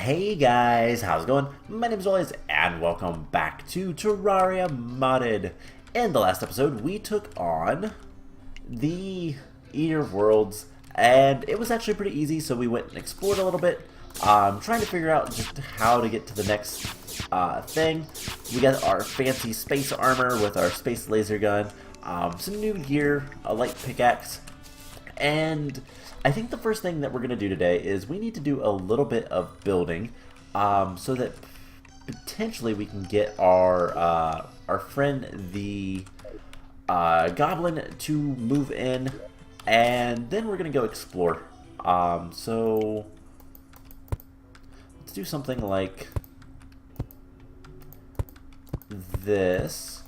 Hey guys, how's it going? My name is Always, and welcome back to Terraria Modded. In the last episode, we took on the Eater of Worlds, and it was actually pretty easy, so we went and explored a little bit, trying to figure out just how to get to the next thing. We got our fancy space armor with our space laser gun, some new gear, a light pickaxe, and I think the first thing that we're going to do today is we need to do a little bit of building so that potentially we can get our friend the goblin to move in, and then we're going to go explore. So let's do something like this,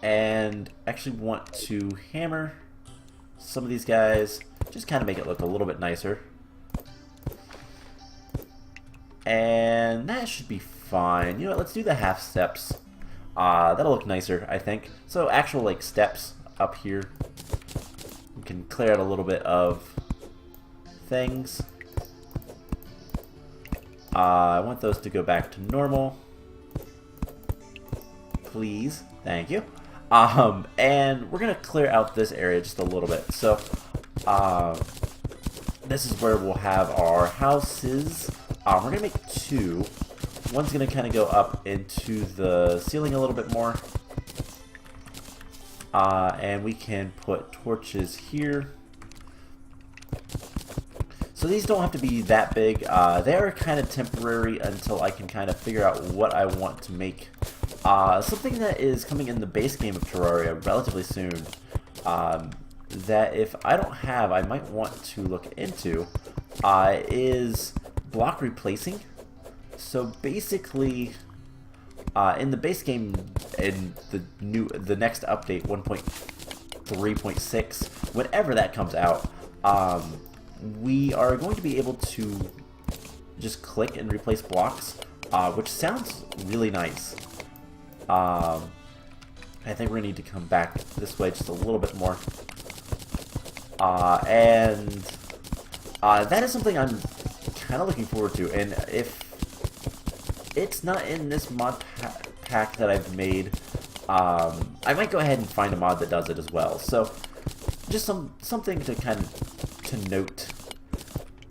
and actually want to hammer some of these guys, just kind of make it look a little bit nicer. And that should be fine. You know what, let's do the half steps. That'll look nicer, I think. So actual like steps up here. We can clear out a little bit of things. I want those to go back to normal. Please. Thank you. And we're going to clear out this area just a little bit. So, this is where we'll have our houses. We're going to make two. One's going to kind of go up into the ceiling a little bit more. And we can put torches here. So these don't have to be that big. They are kind of temporary until I can kind of figure out what I want to make. Something that is coming in the base game of Terraria relatively soon, that if I don't have, I might want to look into, is block replacing. So basically, in the base game, in the next update, 1.3.6, whenever that comes out, we are going to be able to just click and replace blocks, which sounds really nice. I think we're going to need to come back this way just a little bit more. And that is something I'm kind of looking forward to. And if it's not in this mod pack that I've made, I might go ahead and find a mod that does it as well. So just something to kind of to note.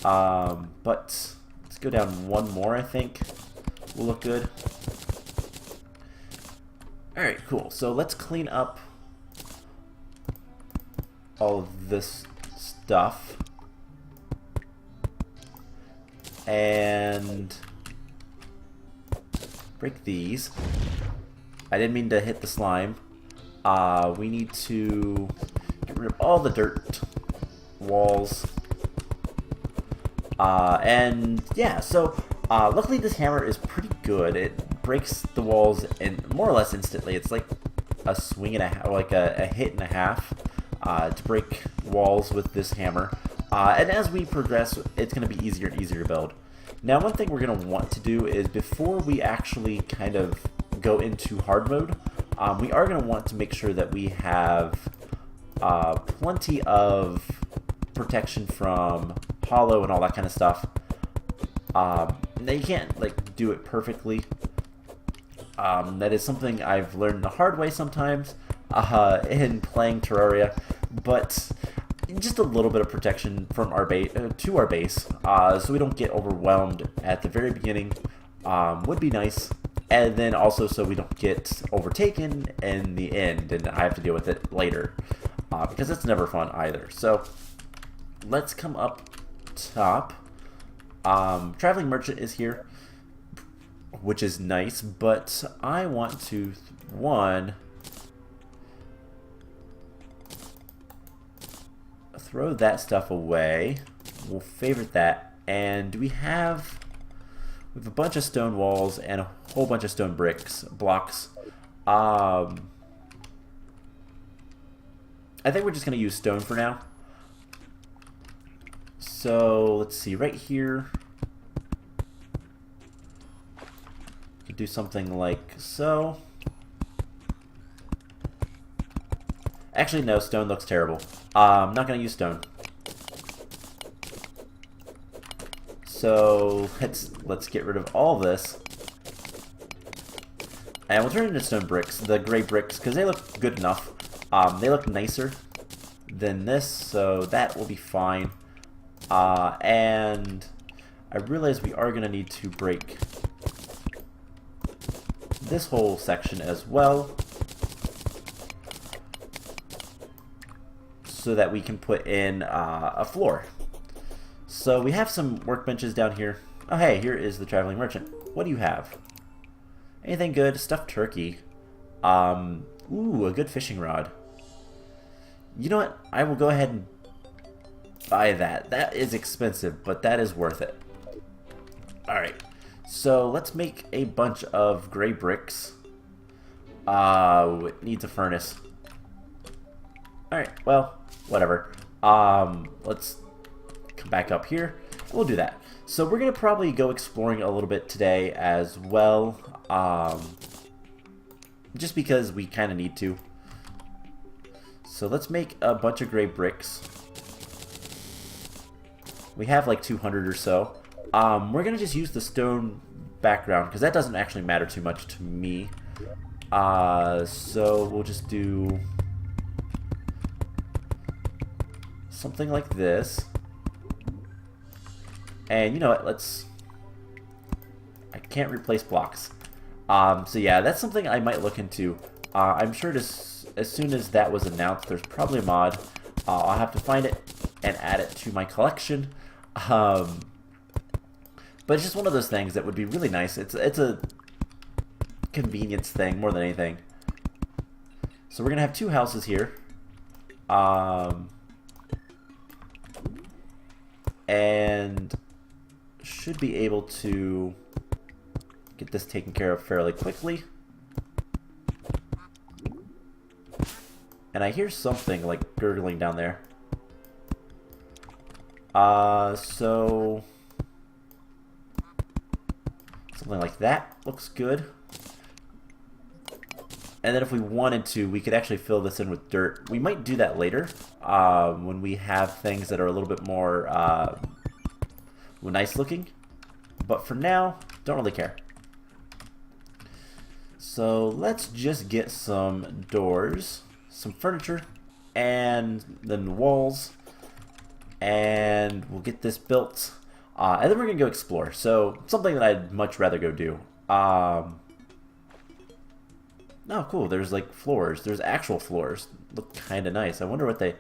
But let's go down one more, I think. Will look good. Alright, cool. So let's clean up all of this stuff. And break these. I didn't mean to hit the slime. We need to get rid of all the dirt walls. And yeah, so luckily this hammer is pretty good. It breaks the walls in more or less instantly. It's like a swing and a half, like a hit and a half to break walls with this hammer. And as we progress, it's going to be easier and easier to build. Now, one thing we're going to want to do is before we actually kind of go into hard mode, we are going to want to make sure that we have plenty of protection from hollow and all that kind of stuff. Now you can't like do it perfectly. That is something I've learned the hard way sometimes in playing Terraria, but just a little bit of protection from our base to our base, so we don't get overwhelmed at the very beginning, would be nice, and then also so we don't get overtaken in the end and I have to deal with it later, because it's never fun either. So let's come up top. Traveling Merchant is here, which is nice, but I want to, throw that stuff away. We'll favorite that. And we have a bunch of stone walls and a whole bunch of stone blocks. I think we're just going to use stone for now. So let's see, right here, could do something like so. Actually, no, stone looks terrible. I'm not going to use stone. So let's get rid of all this. And we'll turn it into stone bricks, the gray bricks, because they look good enough. They look nicer than this, so that will be fine. And I realize we are going to need to break this whole section as well, so that we can put in a floor. So we have some workbenches down here. Oh hey, here is the traveling merchant. What do you have? Anything good? Stuffed turkey. Ooh, a good fishing rod. You know what? I will go ahead and buy that. That is expensive, but that is worth it. Alright, so let's make a bunch of gray bricks. It needs a furnace. Alright, well, whatever. Let's come back up here. We'll do that. So we're going to probably go exploring a little bit today as well. Just because we kind of need to. So let's make a bunch of gray bricks. We have like 200 or so. We're going to just use the stone background because that doesn't actually matter too much to me. So we'll just do something like this. And you know what, I can't replace blocks. So yeah, that's something I might look into. I'm sure as soon as that was announced, there's probably a mod. I'll have to find it and add it to my collection. But it's just one of those things that would be really nice. It's a convenience thing more than anything. So we're gonna have 2 houses here. And should be able to get this taken care of fairly quickly. And I hear something like gurgling down there. So something like that looks good. And then if we wanted to, we could actually fill this in with dirt. We might do that later, when we have things that are a little bit more nice looking. But for now, don't really care. So let's just get some doors, some furniture, and then the walls. And we'll get this built. And then we're going to go explore. So something that I'd much rather go do. Oh, cool. There's like floors. There's actual floors. Look kind of nice. I wonder what they...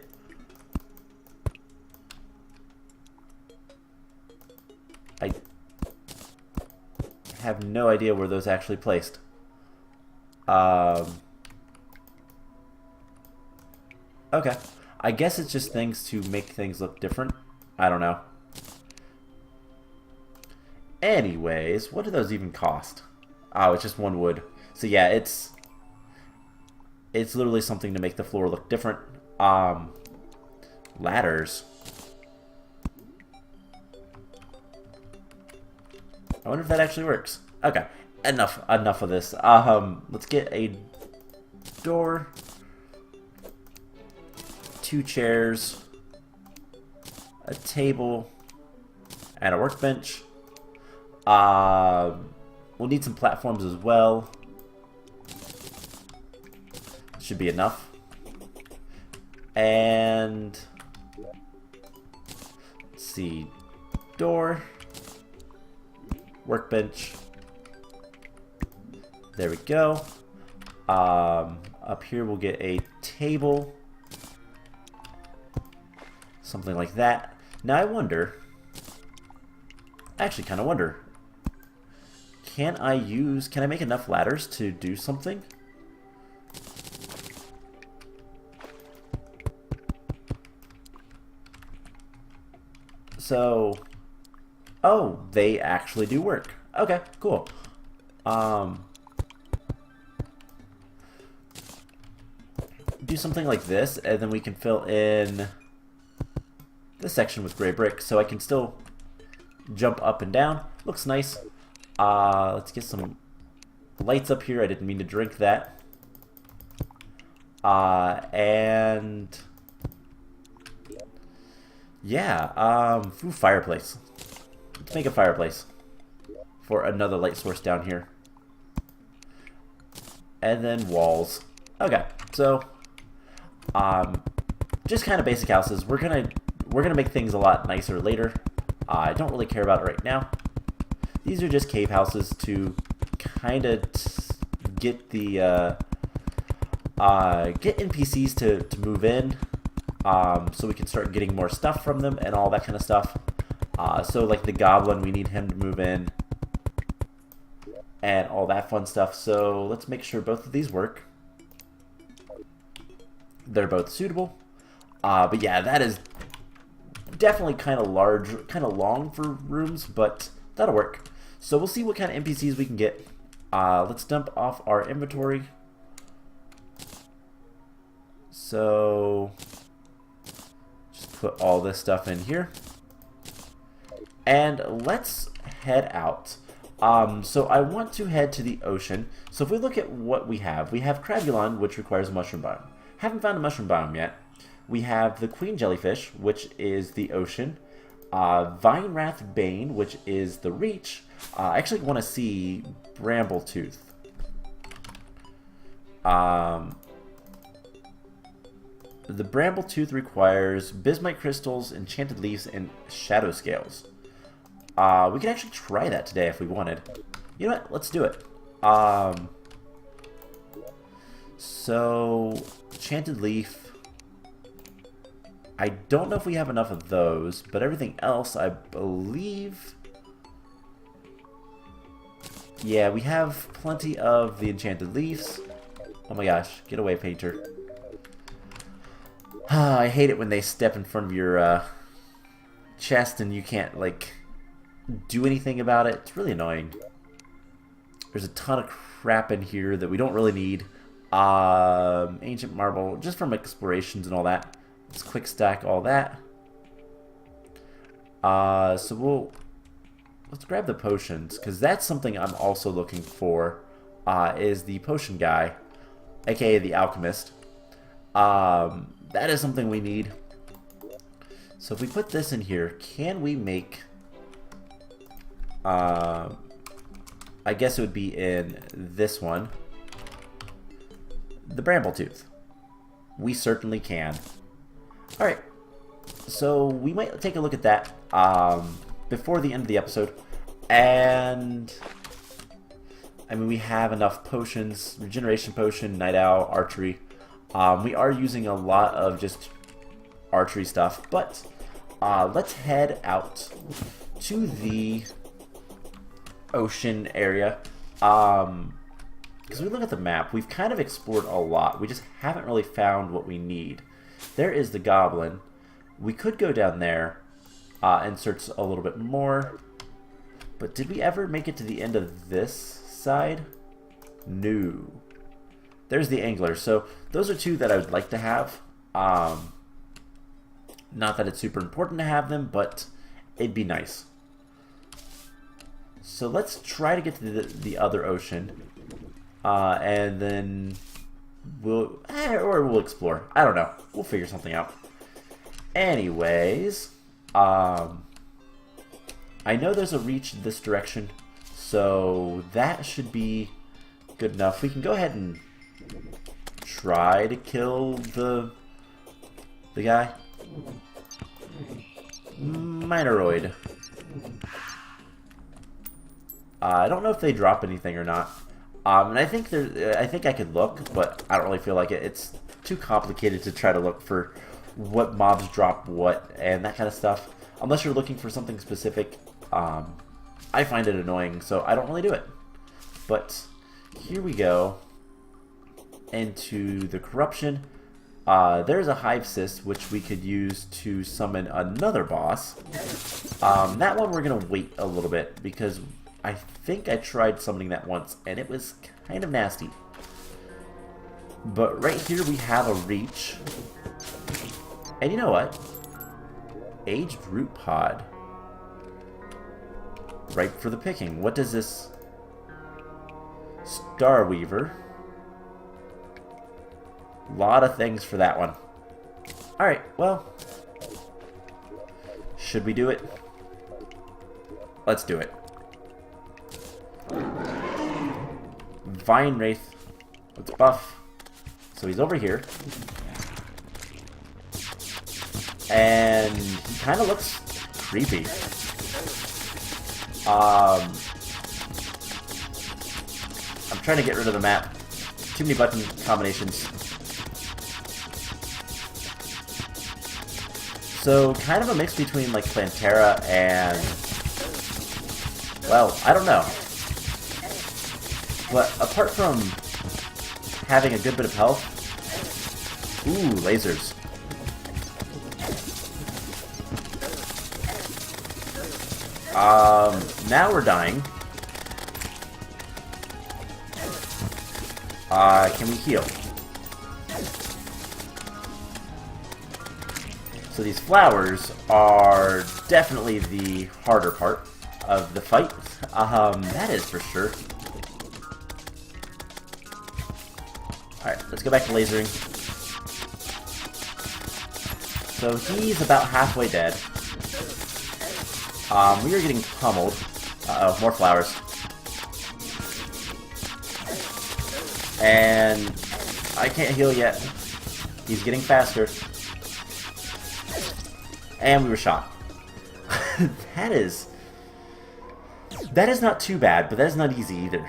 I have no idea where those actually placed. Okay. I guess it's just things to make things look different. I don't know. Anyways, what do those even cost? Oh, it's just 1 wood. So yeah, it's literally something to make the floor look different. Ladders. I wonder if that actually works. Okay, enough of this. Let's get a door, 2 chairs, a table, and a workbench. We'll need some platforms as well. Should be enough. And let's see, door, workbench. There we go. Up here we'll get a table, something like that. Now I actually kind of wonder, can I make enough ladders to do something? So, oh, they actually do work. Okay, cool. Do something like this, and then we can fill in this section with gray brick, so I can still jump up and down. Looks nice. Let's get some lights up here. I didn't mean to drink that. And yeah, fireplace. Let's make a fireplace for another light source down here. And then walls. Okay, so just kind of basic houses. We're gonna make things a lot nicer later. I don't really care about it right now. These are just cave houses to kind of get the get NPCs to move in, so we can start getting more stuff from them and all that kind of stuff. So like the goblin, we need him to move in and all that fun stuff. So let's make sure both of these work. They're both suitable. But yeah, that is definitely kind of large, kind of long for rooms, but that'll work. So we'll see what kind of NPCs we can get. Let's dump off our inventory. So just put all this stuff in here. And let's head out. So I want to head to the ocean. So if we look at what we have Crabulon, which requires a mushroom biome. Haven't found a mushroom biome yet. We have the queen jellyfish, which is the ocean. Vinewrath Bane, which is the reach. I actually want to see Brambletooth. The Brambletooth requires Bismite crystals, enchanted leaves, and shadow scales. We could actually try that today if we wanted. You know what? Let's do it. So, enchanted leaf. I don't know if we have enough of those, but everything else, I believe... Yeah, we have plenty of the enchanted leaves. Oh my gosh, get away, painter. I hate it when they step in front of your chest and you can't, like, do anything about it. It's really annoying. There's a ton of crap in here that we don't really need. Ancient marble, just from explorations and all that. Let's quick stack all that. So let's grab the potions, because that's something I'm also looking for, is the potion guy, aka the Alchemist. That is something we need. So if we put this in here, can we make, I guess it would be in this one, the Brambletooth. We certainly can. Alright, so we might take a look at that before the end of the episode. And I mean, we have enough potions, regeneration potion, night owl, archery. We are using a lot of just archery stuff, but let's head out to the ocean area. Because we look at the map, we've kind of explored a lot. We just haven't really found what we need. There is the goblin. We could go down there and search a little bit more. But did we ever make it to the end of this side? No. There's the angler. So those are two that I would like to have. Not that it's super important to have them, but it'd be nice. So let's try to get to the other ocean. And then we'll explore. I don't know. We'll figure something out. Anyways, I know there's a reach this direction, so that should be good enough. We can go ahead and try to kill the guy. Minoroid. I don't know if they drop anything or not. And I think I could look, but I don't really feel like it. It's too complicated to try to look for what mobs drop what and that kind of stuff. Unless you're looking for something specific, I find it annoying, so I don't really do it. But here we go into the corruption. There's a hive cyst which we could use to summon another boss. That one we're gonna wait a little bit because I think I tried summoning that once and it was kind of nasty. But right here we have a reach. And you know what? Aged root pod. Ripe for the picking. What does this? Star Weaver. Lot of things for that one. Alright, well. Should we do it? Let's do it. Vine Wraith. Let's buff. So he's over here. And he kind of looks creepy. I'm trying to get rid of the map. Too many button combinations. So, kind of a mix between, like, Plantera and... well, I don't know. But apart from having a good bit of health... ooh, lasers. Now we're dying. Can we heal? So these flowers are definitely the harder part of the fight. That is for sure. Alright, let's go back to lasering. So he's about halfway dead. We are getting pummeled. Uh-oh, more flowers. And I can't heal yet. He's getting faster. And we were shot. That is not too bad, but that is not easy either.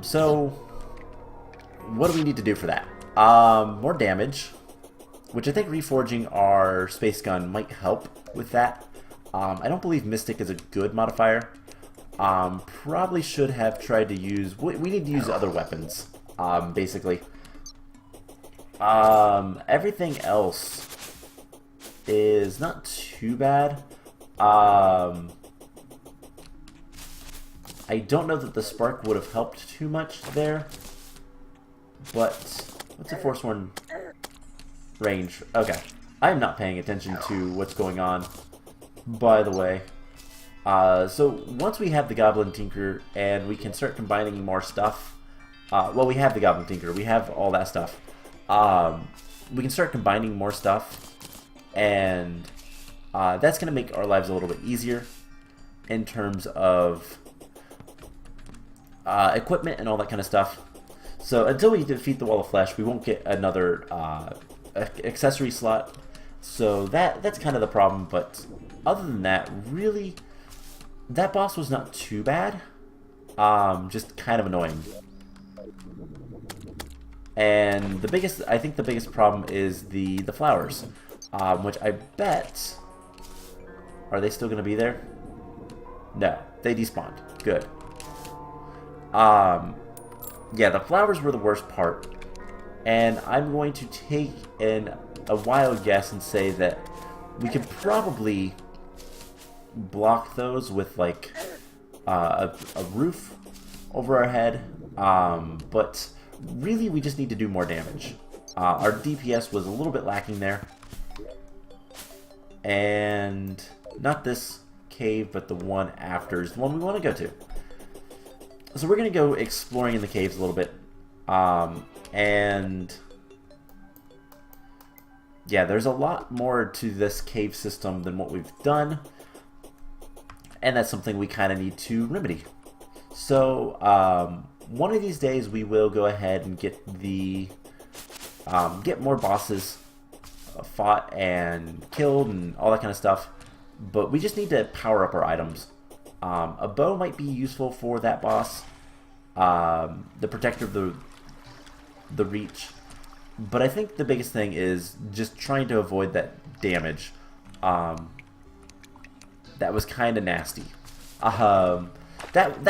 So what do we need to do for that? More damage, which I think reforging our space gun might help with that. I don't believe Mystic is a good modifier. Probably should have tried to use... we need to use other weapons, basically. Everything else is not too bad. I don't know that the spark would have helped too much there. But, what's the Force 1 range? Okay. I'm not paying attention to what's going on, by the way. So once we have the Goblin Tinker and we can start combining more stuff, well, we have the Goblin Tinker, we have all that stuff. We can start combining more stuff, and that's going to make our lives a little bit easier in terms of equipment and all that kind of stuff. So until we defeat the Wall of Flesh, we won't get another accessory slot. So that's kind of the problem, but other than that, really, that boss was not too bad. Just kind of annoying. And I think the biggest problem is the flowers, which I bet, are they still going to be there? No, they despawned. Good. Yeah, the flowers were the worst part, and I'm going to take a wild guess and say that we could probably block those with like a roof over our head, but really we just need to do more damage. Our DPS was a little bit lacking there, and not this cave, but the one after is the one we want to go to. So we're going to go exploring in the caves a little bit, and yeah, there's a lot more to this cave system than what we've done, and that's something we kind of need to remedy. So one of these days we will go ahead and get get more bosses fought and killed and all that kind of stuff, but we just need to power up our items. A bow might be useful for that boss, the protector of the reach, but I think the biggest thing is just trying to avoid that damage. That was kind of nasty. That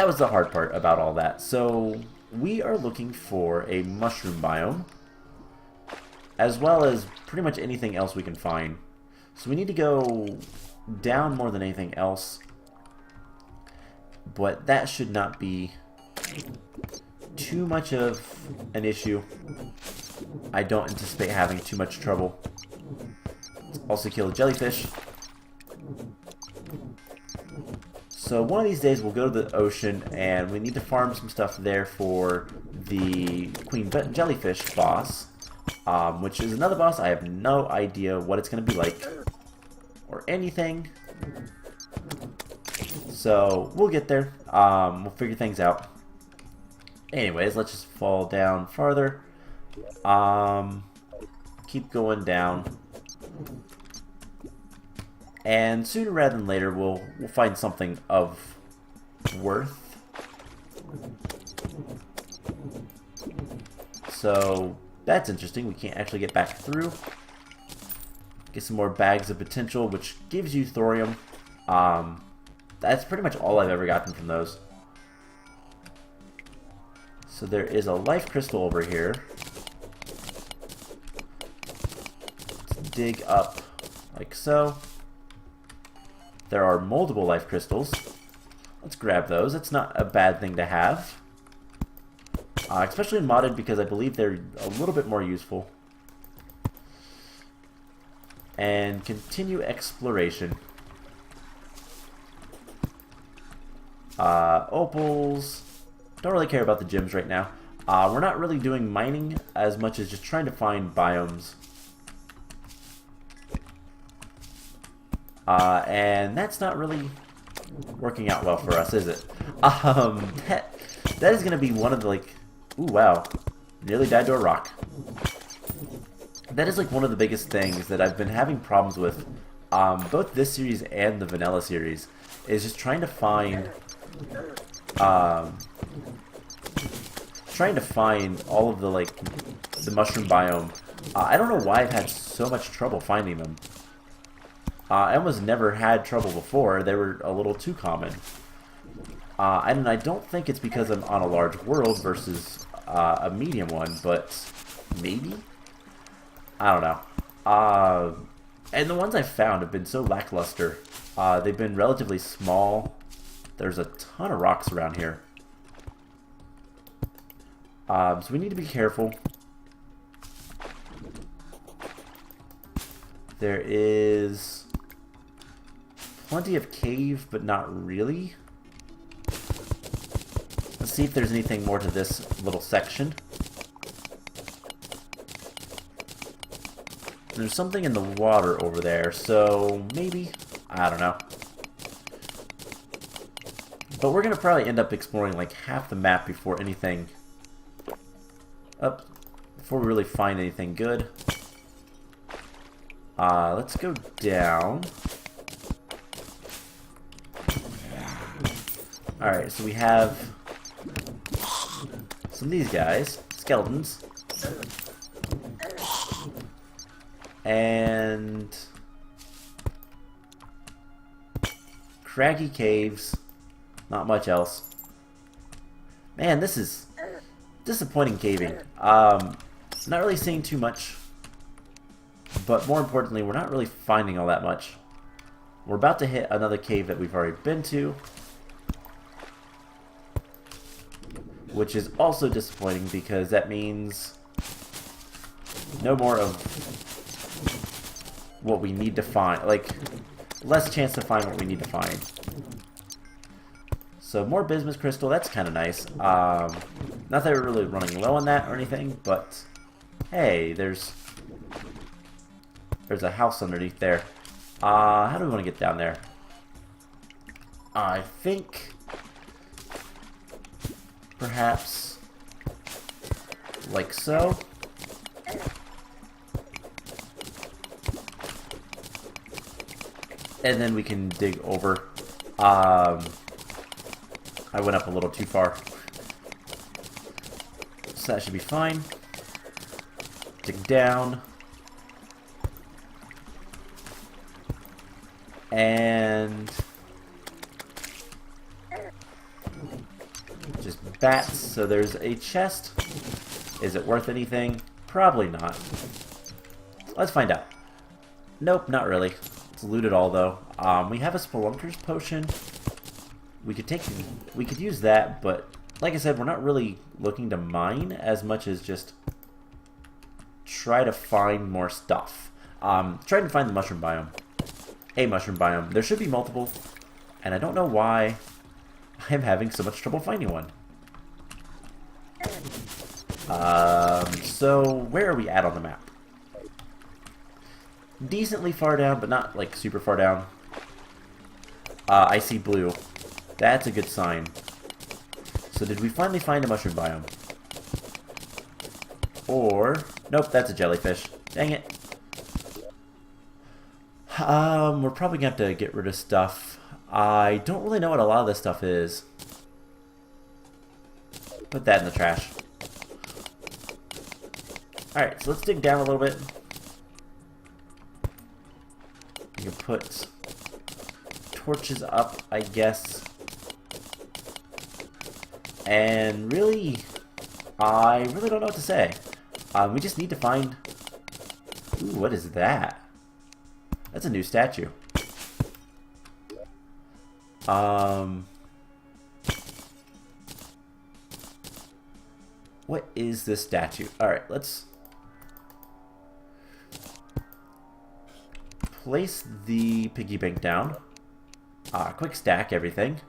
was the hard part about all that. So we are looking for a mushroom biome, as well as pretty much anything else we can find. So we need to go down more than anything else, but that should not be too much of an issue. I don't anticipate having too much trouble. Let's also kill a jellyfish. So one of these days we'll go to the ocean, and we need to farm some stuff there for the Queen Jellyfish boss, which is another boss. I have no idea what it's going to be like or anything. So we'll get there. We'll figure things out. Anyways, let's just fall down farther. Keep going down. And sooner rather than later, we'll find something of worth. So that's interesting. We can't actually get back through. Get some more bags of potential, which gives you thorium. That's pretty much all I've ever gotten from those. So there is a life crystal over here. Let's dig up like so. There are multiple life crystals. Let's grab those. It's not a bad thing to have. Especially in modded, because I believe they're a little bit more useful. And continue exploration. Opals. Don't really care about the gems right now. We're not really doing mining as much as just trying to find biomes. And that's not really working out well for us, is it? That is going to be one of the, like... Ooh, wow. Nearly died to a rock. That is, like, one of the biggest things that I've been having problems with, both this series and the vanilla series, is just trying to find... all of the, like, the mushroom biome. I don't know why I've had so much trouble finding them. I almost never had trouble before. They were a little too common. And I don't think it's because I'm on a large world versus a medium one, but maybe? I don't know. And the ones I've found have been so lackluster. They've been relatively small. There's a ton of rocks around here. So we need to be careful. There is plenty of cave, but not really. Let's see if there's anything more to this little section. There's something in the water over there, so maybe? I don't know. But we're going to probably end up exploring like half the map before anything... before we really find anything good. Let's go down. Alright, so we have some of these guys, skeletons. And craggy caves, not much else. Man, this is disappointing caving. Not really seeing too much, but more importantly, we're not really finding all that much. We're about to hit another cave that we've already been to, which is also disappointing because that means no more of what we need to find, like less chance to find what we need to find. So more bismuth crystal, that's kind of nice. Not that we're really running low on that or anything, but hey, there's a house underneath there. How do we want to get down there? I think perhaps like so. And then we can dig over. I went up a little too far. So that should be fine. Dig down. And just bats. So there's a chest. Is it worth anything? Probably not. Let's find out. Nope, not really. Let's loot it all though. We have a Spelunker's potion. We could use that, but like I said, we're not really looking to mine as much as just try to find more stuff. Trying to find the mushroom biome. A mushroom biome. There should be multiple, and I don't know why I'm having so much trouble finding one. So where are we at on the map? Decently far down, but not like super far down. I see blue. That's a good sign. So did we finally find a mushroom biome? Or... Nope, that's a jellyfish. Dang it. We're probably going to have to get rid of stuff. I don't really know what a lot of this stuff is. Put that in the trash. Alright, so let's dig down a little bit. You can put torches up, I guess. And really, I really don't know what to say. We just need to find... Ooh, what is that? That's a new statue. What is this statue? Alright, let's place the piggy bank down. Quick stack everything.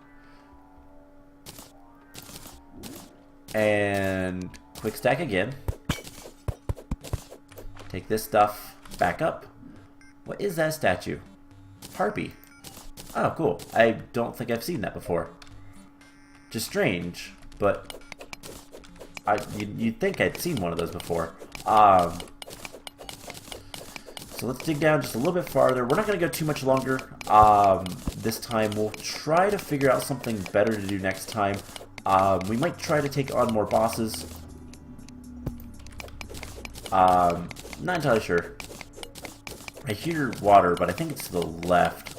And quick stack again. Take this stuff back up. What is that statue? Harpy. Oh, cool. I don't think I've seen that before. Just strange, but you'd think I'd seen one of those before. So let's dig down just a little bit farther. We're not going to go too much longer. This time we'll try to figure out something better to do next time. We might try to take on more bosses. Not entirely sure. I hear water, but I think it's to the left.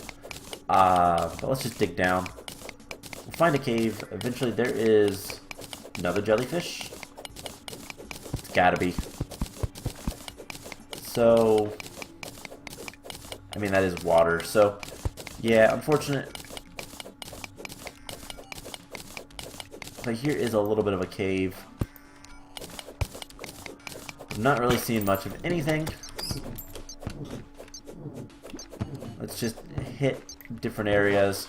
But let's just dig down. We'll find a cave. Eventually there is another jellyfish. It's gotta be. So, I mean, that is water. So, yeah, unfortunate. But here is a little bit of a cave. I'm not really seeing much of anything. Let's just hit different areas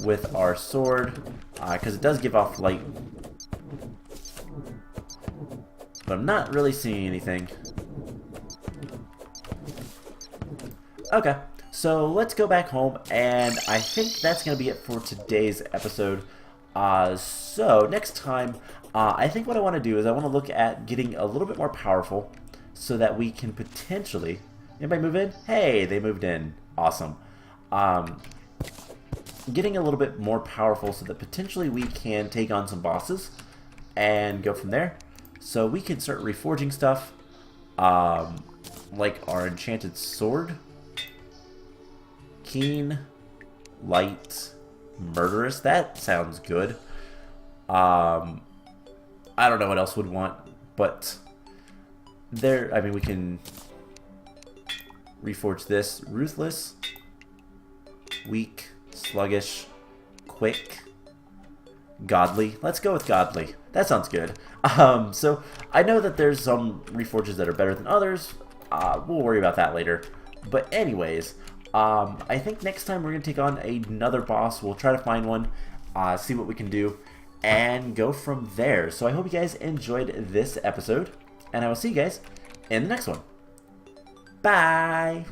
with our sword, because it does give off light. But I'm not really seeing anything. Okay, so let's go back home, and I think that's going to be it for today's episode. So next time, I think what I want to do is I want to look at getting a little bit more powerful so that we can potentially... Anybody move in? Hey, they moved in. Awesome. Getting a little bit more powerful so that potentially we can take on some bosses and go from there. So we can start reforging stuff, like our enchanted sword. Keen, light, murderous. That sounds good. I don't know what else would want, but there, I mean, we can reforge this. Ruthless, weak, sluggish, quick, godly. Let's go with godly. That sounds good. So I know that there's some reforges that are better than others. We'll worry about that later. But anyways, I think next time we're going to take on another boss. We'll try to find one, see what we can do, and go from there. So I hope you guys enjoyed this episode, and I will see you guys in the next one. Bye!